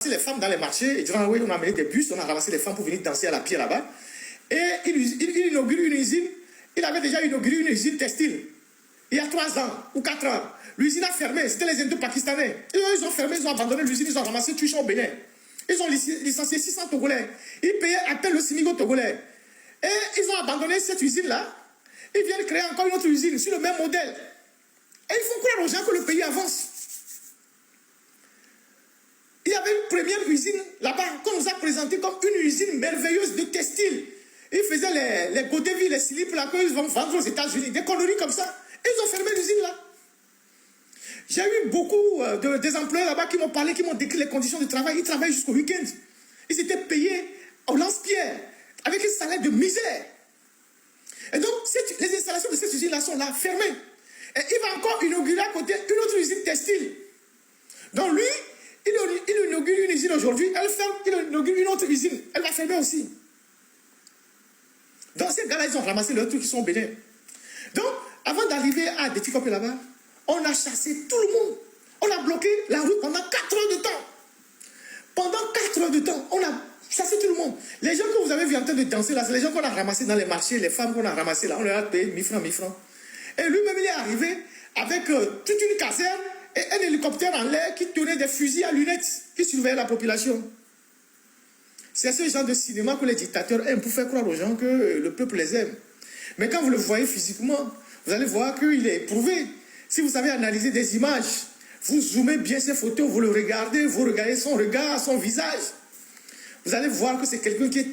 les femmes dans les marchés, et durant, oui, on a amené des bus, on a ramassé les femmes pour venir danser à la pierre là-bas. Et il inaugure une usine, il avait déjà inauguré une usine textile, il y a 3 ans ou 4 ans. L'usine a fermé, c'était les Indo-Pakistanais. Ils ont fermé, ils ont abandonné l'usine, ils ont ramassé tuition au Bénin. Ils ont licencié 600 Togolais. Ils payaient à peine le SMIC Togolais. Et ils ont abandonné cette usine-là. Ils viennent créer encore une autre usine sur le même modèle. Et ils font croire aux gens que le pays avance. Il y avait une première usine là-bas qu'on nous a présenté comme une usine merveilleuse de textile. Ils faisaient les godévilles, les slips là qu'ils vont vendre aux États-Unis. Des conneries comme ça. Ils ont fermé l'usine là. J'ai eu beaucoup des employés là-bas qui m'ont parlé, qui m'ont décrit les conditions de travail. Ils travaillent jusqu'au week-end. Ils étaient payés au lance-pierre avec un salaire de misère. Et donc, les installations de cette usine-là sont là, fermées. Et il va encore inaugurer à côté une autre usine textile. Donc lui, il inaugure une usine aujourd'hui, elle ferme, il inaugure une autre usine, elle va fermer aussi. Donc ces gars-là, ils ont ramassé leurs trucs qui sont au Bénin. Donc, avant d'arriver à des trucs là-bas, on a chassé tout le monde. On a bloqué la route pendant 4 heures de temps. Pendant 4 heures de temps, on a chassé tout le monde. Les gens que vous avez vu en train de danser là, c'est les gens qu'on a ramassés dans les marchés, les femmes qu'on a ramassées là, on leur a payé 1000 francs, 1000 francs. Et lui-même, il est arrivé avec toute une caserne et un hélicoptère en l'air qui tenait des fusils à lunettes qui surveillaient la population. C'est ce genre de cinéma que les dictateurs aiment pour faire croire aux gens que le peuple les aime. Mais quand vous le voyez physiquement, vous allez voir qu'il est éprouvé. Si vous savez analyser des images, vous zoomez bien ces photos, vous regardez son regard, son visage. Vous allez voir que c'est quelqu'un qui est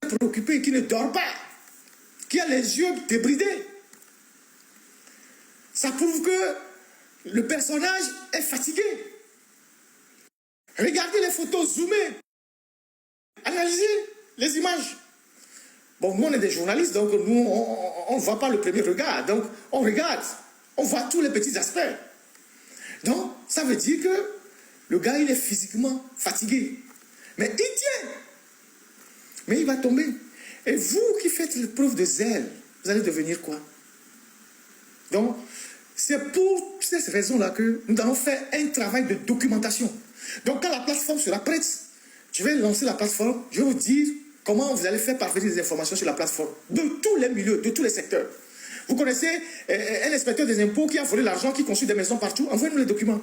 très préoccupé, qui ne dort pas, qui a les yeux débridés. Ça prouve que le personnage est fatigué. Regardez les photos, zoomez. Analysez les images. Bon, nous, on est des journalistes, donc nous, on ne voit pas le premier regard. Donc, on regarde. On voit tous les petits aspects. Donc, ça veut dire que le gars, il est physiquement fatigué. Mais il tient. Mais il va tomber. Et vous qui faites preuve de zèle, vous allez devenir quoi? Donc, c'est pour cette raison-là que nous allons faire un travail de documentation. Donc, quand la plateforme sera prête, je vais lancer la plateforme, je vais vous dire comment vous allez faire parvenir des informations sur la plateforme, de tous les milieux, de tous les secteurs. Vous connaissez un inspecteur des impôts qui a volé l'argent, qui construit des maisons partout, envoyez-nous les documents.